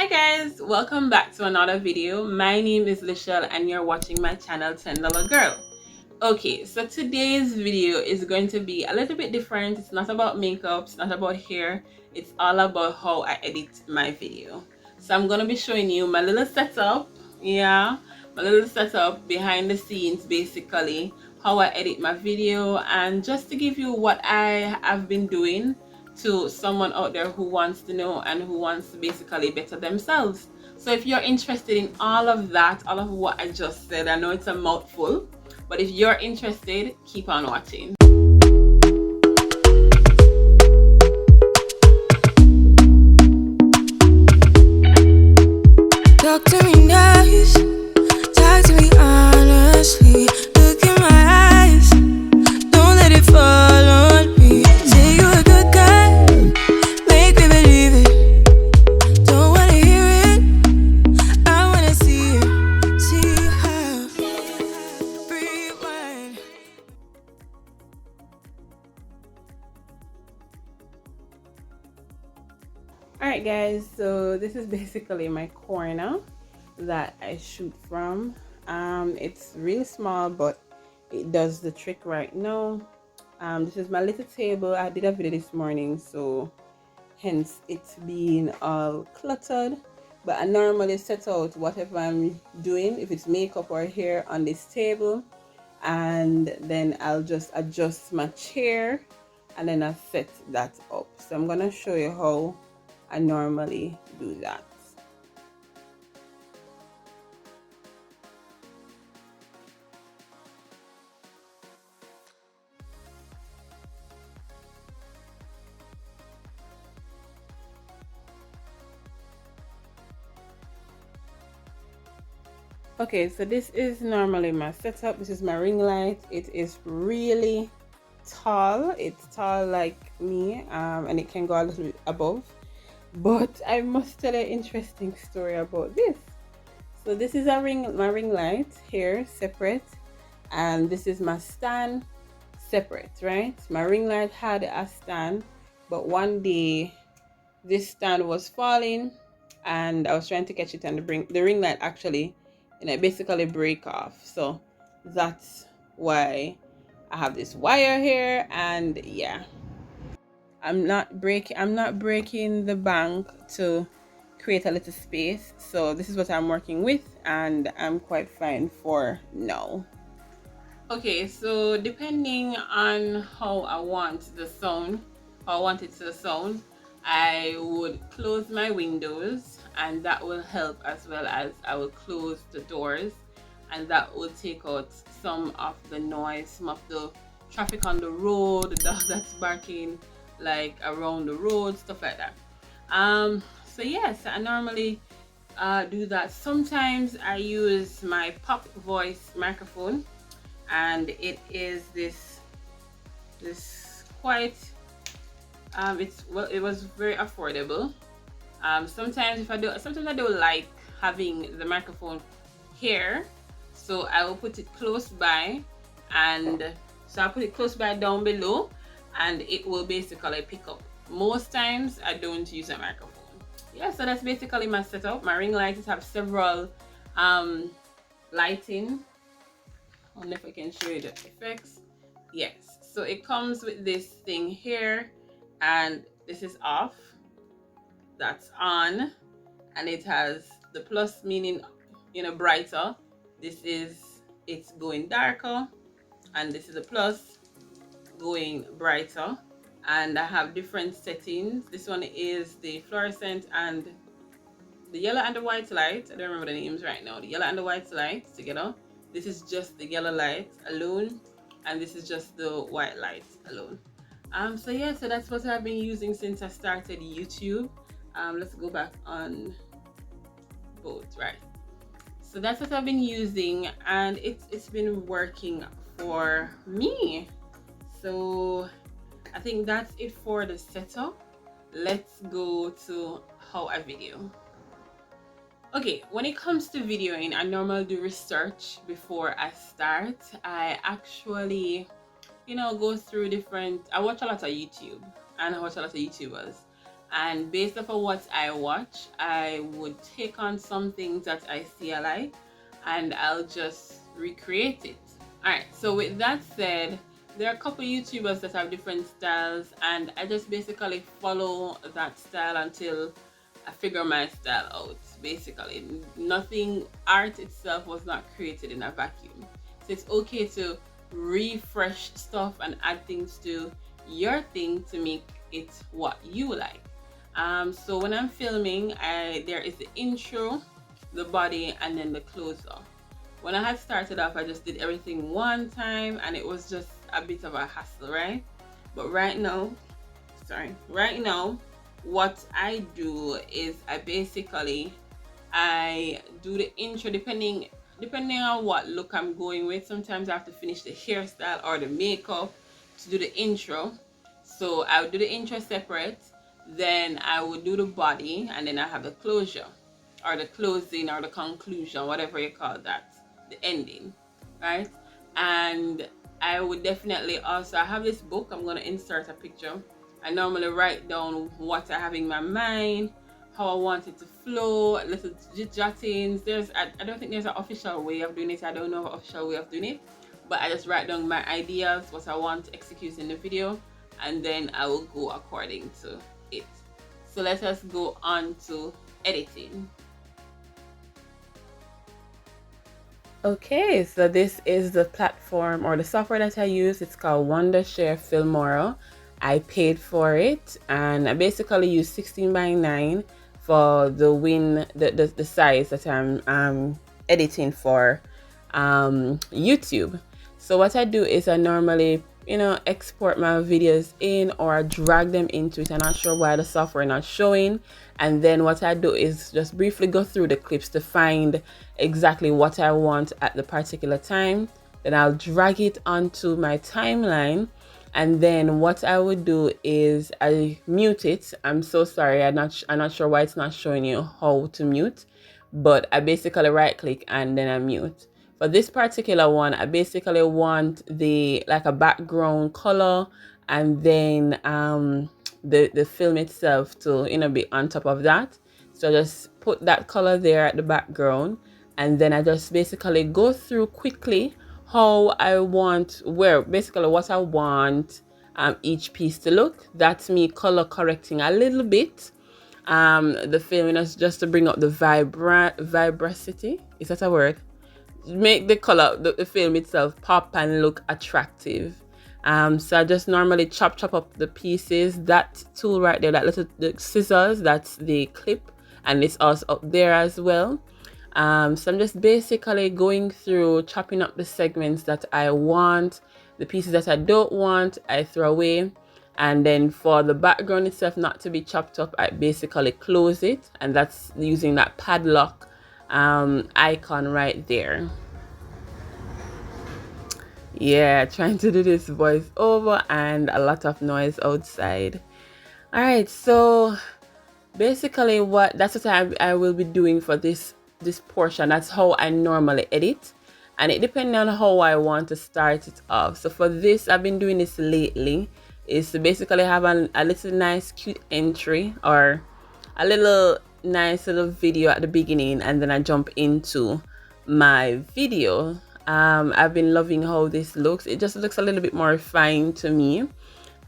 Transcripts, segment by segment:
Hi guys, welcome back to another video. My name is Lichelle and you're watching my channel $10 Girl. Okay, so today's video is going to be a little bit different. It's not about makeup, it's not about hair, it's all about how I edit my video. So I'm going to be showing you my little setup, my little setup behind the scenes, basically how I edit my video, and just to give you what I have been doing to someone out there who wants to know and who wants to basically better themselves. So if you're interested in all of that, all of what I just said, I know it's a mouthful, but if you're interested, keep on watching. Talk to me nice, talk to me honestly. Look in my eyes, don't let it fall on me. Say you're a good guy, make me believe it. Don't wanna hear it, I wanna see it. See how, rewind. Alright guys, so this is basically my corner that I shoot from. It's really small, but it does the trick right now. This is my little table. I did a video this morning, so hence it's being all cluttered, but I normally set out whatever I'm doing, if it's makeup or hair, on this table, and then I'll just adjust my chair and then I'll set that up. So I'm gonna show you how I normally do that. Okay, so this is normally my setup. This is my ring light. It is really tall. It's tall like me, and it can go a little bit above. But I must tell an interesting story about this. So this is my ring light here, separate, and this is my stand, separate, right? My ring light had a stand, but one day this stand was falling and I was trying to catch it, and the ring light actually basically break off. So that's why I have this wire here, and yeah, I'm not breaking the bank to create a little space. So this is what I'm working with, and I'm quite fine for now. Okay, so depending on how I want the sound, how I want it to sound, I would close my windows, and that will help, as well as I will close the doors, and that will take out some of the noise, some of the traffic on the road, the dog that's barking like around the road, stuff like that. So yes, I normally do that. Sometimes I use my pop voice microphone, and it is this quite it was very affordable. Sometimes I don't like having the microphone here, so I will put it close by, and so I put it close by down below, and it will basically pick up. Most times I don't use a microphone. Yeah, so that's basically my setup. My ring lights have several lighting. I don't know if I can show you the effects. Yes, so it comes with this thing here, and this is off, that's on, and it has the plus, meaning brighter. This is it's going darker, and this is a plus, going brighter. And I have different settings. This one is the fluorescent and the yellow and the white light. I don't remember the names right now. The yellow and the white light together. This is just the yellow light alone, and this is just the white light alone. So yeah, so that's what I've been using since I started YouTube. Let's go back on both, right? So that's what I've been using, and it's been working for me. So I think that's it for the setup. Let's go to how I video. Okay, when it comes to videoing, I normally do research before I start. I actually, go through I watch a lot of YouTube, and I watch a lot of YouTubers. and based off of what I watch, I would take on some things that I see I like, and I'll just recreate it. Alright, so with that said, there are a couple YouTubers that have different styles, and I just basically follow that style until I figure my style out. Basically, nothing, art itself was not created in a vacuum. So it's okay to refresh stuff and add things to your thing to make it what you like. So when I'm filming, there is the intro, the body, and then the closer. When I had started off, I just did everything one time, and it was just a bit of a hassle, right? But right now, what I do is I do the intro depending on what look I'm going with. Sometimes I have to finish the hairstyle or the makeup to do the intro. So I would do the intro separate, then I would do the body, and then I have the closure or the closing or the conclusion, whatever you call that, the ending, right? And I would definitely also, I have this book, I'm going to insert a picture. I normally write down what I have in my mind, how I want it to flow, little jottings. I don't think there's an official way of doing it. I don't know an official way of doing it, but I just write down my ideas, what I want to execute in the video, and then I will go according to it. So let us go on to editing. Okay, so this is the platform or the software that I use. It's called Wondershare Filmora. I paid for it, and I basically use 16:9 for the size that I'm editing for YouTube. So what I do is I normally export my videos in, or I drag them into it. I'm not sure why the software not showing, and then what I do is just briefly go through the clips to find exactly what I want at the particular time. Then I'll drag it onto my timeline, and then what I would do is I mute it. I'm so sorry, I'm not sure why it's not showing you how to mute, but I basically right click and then I mute. For this particular one, I basically want like a background color, and then the film itself to be on top of that. So I just put that color there at the background, and then I just basically go through quickly how I want, basically what I want each piece to look. That's me color correcting a little bit the film, just to bring up the vibracity. Is that a word? Make the color, the film itself pop and look attractive. So I just normally chop up the pieces. That tool right there, the scissors, that's the clip, and it's also up there as well. So I'm just basically going through, chopping up the segments that I want. The pieces that I don't want, I throw away. And then for the background itself not to be chopped up, I basically close it, and that's using that padlock icon right there. Yeah, trying to do this voiceover and a lot of noise outside. All right, so basically that's what I will be doing for this portion. That's how I normally edit, and it depends on how I want to start it off. So for this, I've been doing this lately, is to basically have a little nice cute entry, or a little nice little video at the beginning, and then I jump into my video. I've been loving how this looks. It just looks a little bit more refined to me,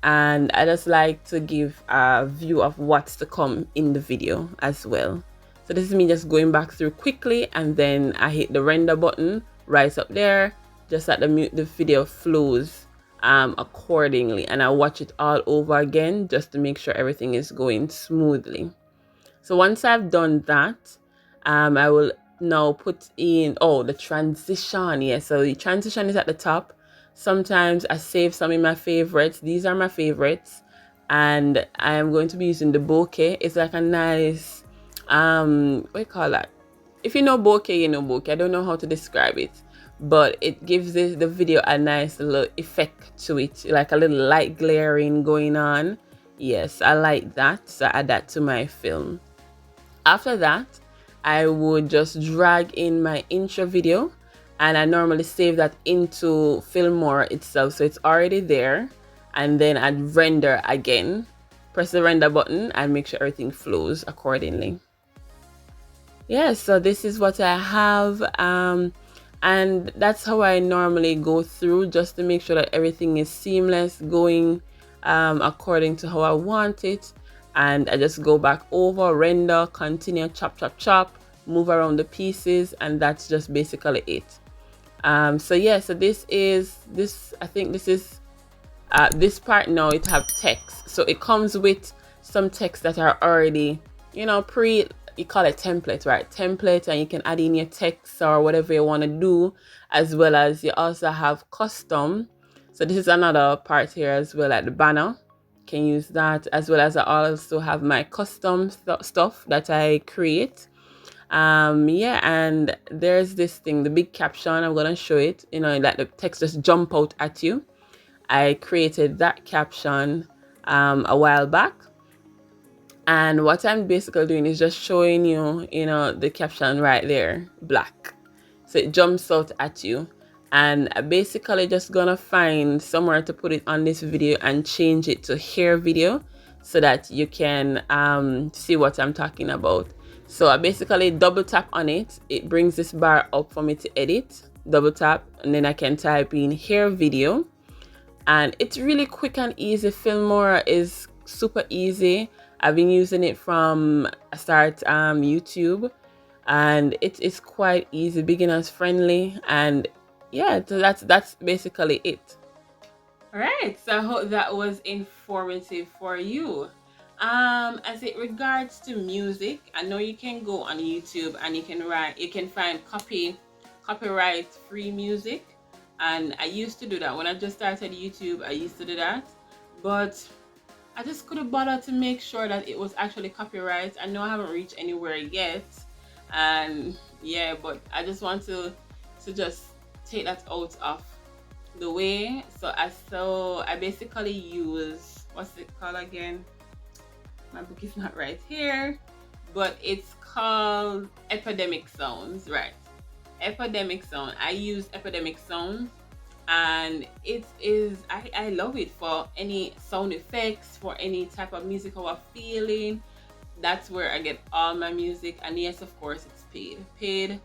and I just like to give a view of what's to come in the video as well. So this is me just going back through quickly, and then I hit the render button right up there, just that the video flows accordingly, and I watch it all over again just to make sure everything is going smoothly. So once I've done that, I will now put in the transition. Yeah, so the transition is at the top. Sometimes I save some in my favorites. These are my favorites, and I am going to be using the bokeh. It's like a nice what do you call that? If you know bokeh, you know bokeh. I don't know how to describe it, but it gives the video a nice little effect to it, like a little light glaring going on. Yes, I like that, so I add that to my film. After that, I would just drag in my intro video, and I normally save that into Filmora itself, so it's already there, and then I'd render again, press the render button and make sure everything flows accordingly. Yeah, so this is what I have, and that's how I normally go through, just to make sure that everything is seamless, going according to how I want it. And I just go back over, render, continue, chop, chop, chop, move around the pieces, and that's just basically it. So yeah, so this I think this is this part. Now it have text, so it comes with some text that are already, you know, you call it template, right? Template, and you can add in your text or whatever you want to do, as well as you also have custom. So this is another part here as well, like the banner. Can use that, as well as I also have my custom stuff that I create. Yeah, and there's this thing, the big caption. I'm gonna show it, you know, like the text just jump out at you. I created that caption a while back. And what I'm basically doing is just showing you, you know, the caption right there, black. So it jumps out at you. And I'm basically just gonna find somewhere to put it on this video and change it to hair video so that you can see what I'm talking about. So I basically double tap on it. It brings this bar up for me to edit. Double tap, and then I can type in hair video. And it's really quick and easy. Filmora is super easy. I've been using it from start YouTube, and it's quite easy, beginners friendly, and yeah, so that's basically it. All right, so I hope that was informative for you. As it regards to music, I know you can go on YouTube and you can find copyright free music. And I used to do that when I just started YouTube. I used to do that, but I just couldn't bother to make sure that it was actually copyright. I know I haven't reached anywhere yet, and yeah, but I just want to just take that out of the way. So I basically use, what's it called again? My book is not right here, but it's called Epidemic Sounds, right? Epidemic Sound. I use Epidemic Sound, and it is, I love it for any sound effects, for any type of music I was feeling. That's where I get all my music. And yes, of course, it's paid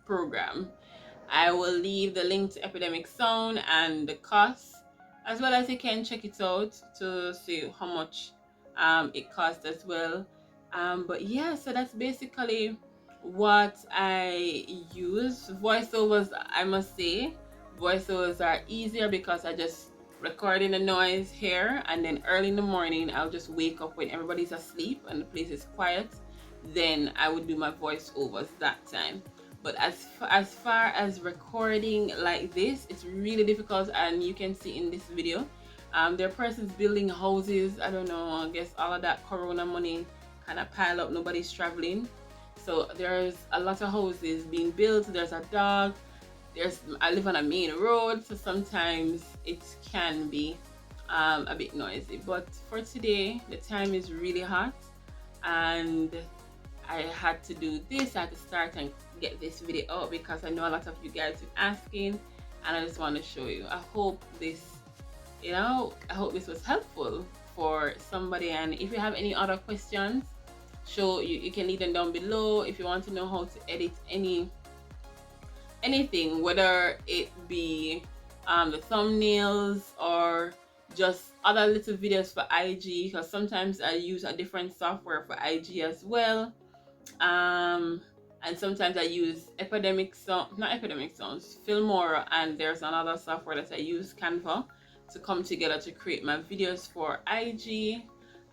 program. I will leave the link to Epidemic Sound and the cost, as well as you can check it out to see how much it costs as well. But yeah, so that's basically what I use. Voiceovers, I must say, voiceovers are easier because I just record in the noise here, and then early in the morning I'll just wake up when everybody's asleep and the place is quiet. Then I would do my voiceovers that time. But as far as recording like this, it's really difficult, and you can see in this video, there are persons building houses. I don't know, I guess all of that corona money kind of pile up, nobody's traveling, so there's a lot of houses being built. There's a dog, I live on a main road, so sometimes it can be a bit noisy. But for today, the time is really hot, and I had to do this. I had to start and get this video out because I know a lot of you guys are asking, and I just want to show you. I hope this was helpful for somebody. And if you have any other questions, you can leave them down below. If you want to know how to edit anything, whether it be the thumbnails or just other little videos for IG, because sometimes I use a different software for IG as well. And sometimes I use Filmora, and there's another software that I use, Canva, to come together to create my videos for IG.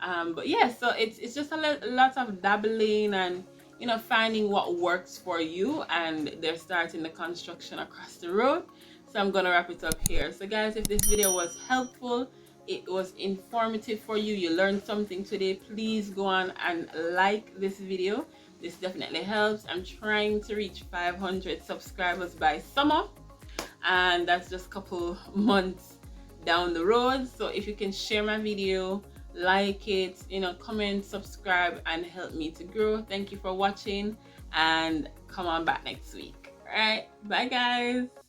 But yeah, so it's just a lot of dabbling and, you know, finding what works for you. And they're starting the construction across the road, so I'm gonna wrap it up here. So guys, if this video was helpful, it was informative for you, you learned something today, please go on and like this video. This definitely helps. I'm trying to reach 500 subscribers by summer, and that's just a couple months down the road. So if you can share my video, like it, you know, comment, subscribe, and help me to grow. Thank you for watching, and come on back next week. All right, bye guys.